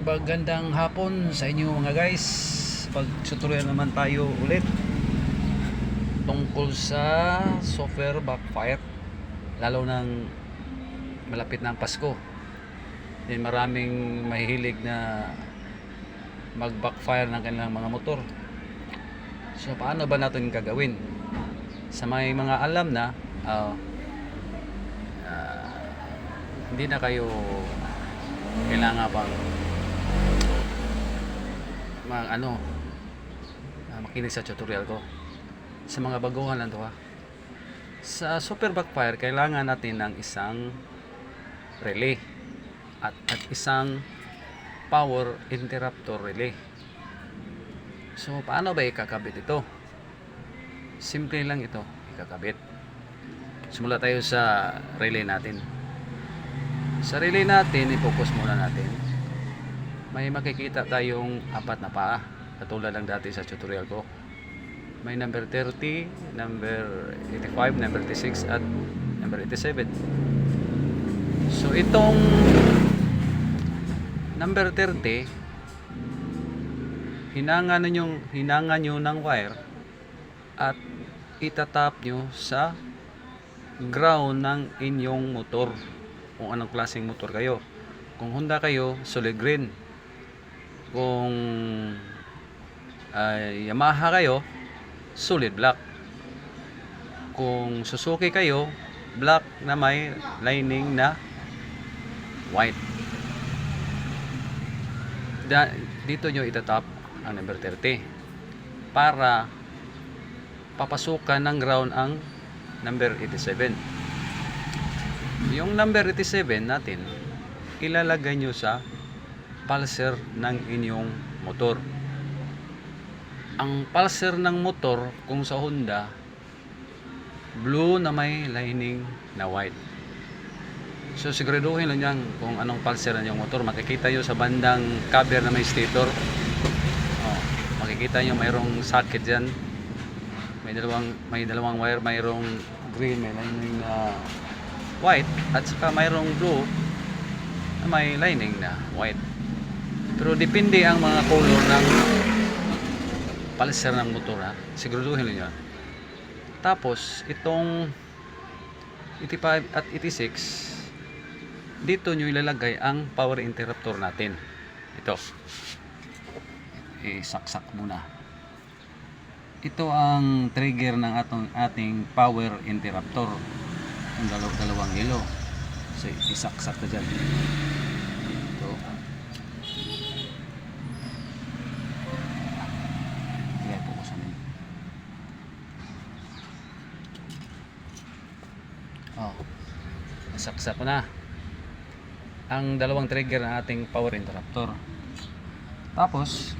Magandang hapon sa inyo mga guys. Pag-tutorial naman tayo ulit tungkol sa software backfire, lalo nang malapit na ang Pasko. Maraming mahihilig na mag-backfire ng kanilang mga motor. So paano ba natin gagawin? Sa may mga alam na hindi na kayo kailangan pang makinig sa tutorial ko. Sa mga baguhan lang to ha. Sa super backfire, kailangan natin ng isang relay at isang power interrupter relay. So paano ba ikakabit ito? Simple lang ito ikakabit. Simula tayo sa relay natin. Sa relay natin, i-focus muna natin. May makikita tayong apat na paa, katulad lang dati sa tutorial ko. May number 30, number 85, number 86 at number 87. So itong number 30, hinangan nyo ng wire at itatap nyo sa ground ng inyong motor, kung anong klaseng motor kayo. Kung Honda kayo, solid green. Kung Yamaha kayo, solid black. Kung Suzuki kayo, black na may lining na white. Dito nyo itatap ang number 30 para papasukan ng ground ang number 87. Yung number 87 natin, ilalagay nyo sa pulser ng inyong motor. Ang pulser ng motor, kung sa Honda, blue na may lining na white. So siguraduhin lang yan kung anong pulser ng inyong motor. Makikita nyo sa bandang cover na may stator. Makikita nyo mayroong socket dyan. May dalawang wire, mayroong green, may lining na white, at saka mayroong blue na may lining na white. Pero depende ang mga color ng pulser ng motor ha. Siguraduhin niyo. Tapos itong 85 at 86, dito nyo ilalagay ang power interrupter natin. Ito. Isaksak muna. Ito ang trigger ng ating power interrupter. Ang dalawang yelo. So isaksak na dyan. Ito. Saksak ko na ang dalawang trigger ng ating power interrupter. Tapos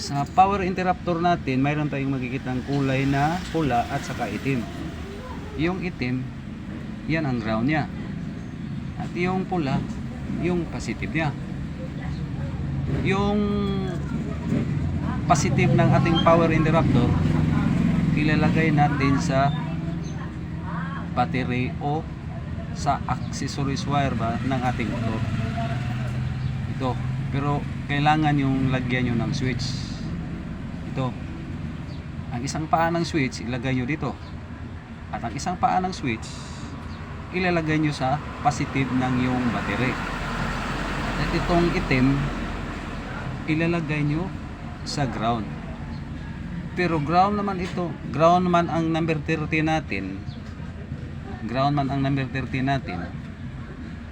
sa power interrupter natin, mayroon tayong makikitang kulay na pula at saka itim. Yung itim, yan ang ground nya, at yung pula, yung positive nya. Yung positive ng ating power interrupter, ilalagay natin sa battery o sa accessories wire ba ng ating motor. Ito. Pero kailangan yung lagyan nyo ng switch. Ito. Ang isang paa ng switch, ilagay nyo dito. At ang isang paa ng switch, ilalagay nyo sa positive ng yung battery. At itong itim, ilalagay nyo sa ground. Pero ground naman ito. Ground naman ang number 30 natin. Ground man ang number 30 natin,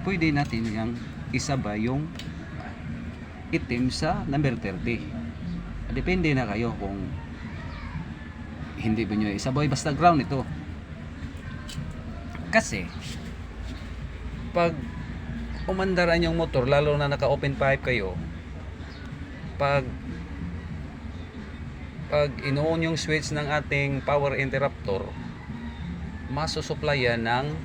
pwede natin yung isabay yung itim sa number 30. Depende na kayo kung hindi ba nyo isabay, basta ground ito. Kasi pag umandaran yung motor, lalo na naka open pipe kayo, pag inuon yung switch ng ating power interrupter, masusuplayan ng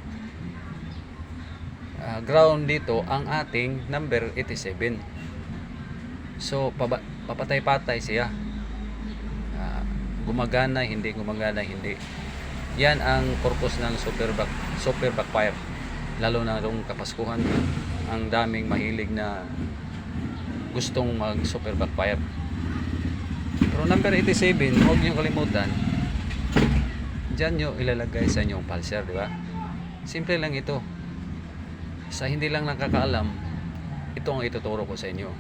ground dito ang ating number 87. So papatay-patay siya, gumagana, hindi gumagana, hindi. Yan ang purpose ng super backfire, lalo na kung kapaskuhan. Ang daming mahilig na gustong mag super backfire. Pero number 87, huwag niyo kalimutan, dyan nyo ilalagay sa inyong pulser, di ba? Simple lang ito. Sa hindi lang nakakaalam, ito ang ituturo ko sa inyo.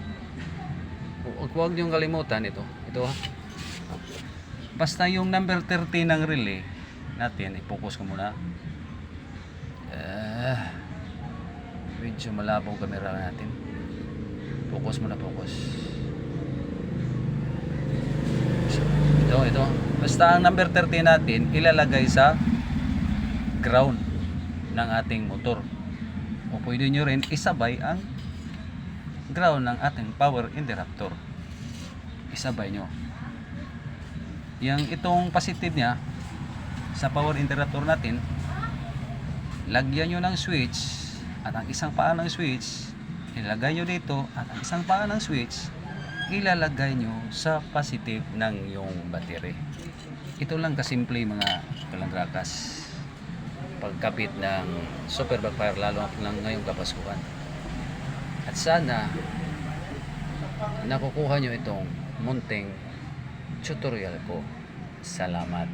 Huwag nyo kalimutan ito. Ito ha. Basta yung number 30 ng relay natin, i-focus ko muna. Medyo malabo ang camera natin. Focus muna, focus. Ito. Basta ang number 30 natin ilalagay sa ground ng ating motor. O pwede nyo rin isabay ang ground ng ating power interrupter. Isabay nyo. Itong positive nya sa power interrupter natin, lagyan nyo ng switch at ang isang paa ng switch ilagay nyo dito at ang isang paa ng switch ilalagay nyo sa positive ng yung battery. Ito lang kasimple mga kalandrakas pagkapit ng super backfire, lalo ng ngayong Kapaskuhan. At sana nakukuha nyo itong munting tutorial ko. Salamat.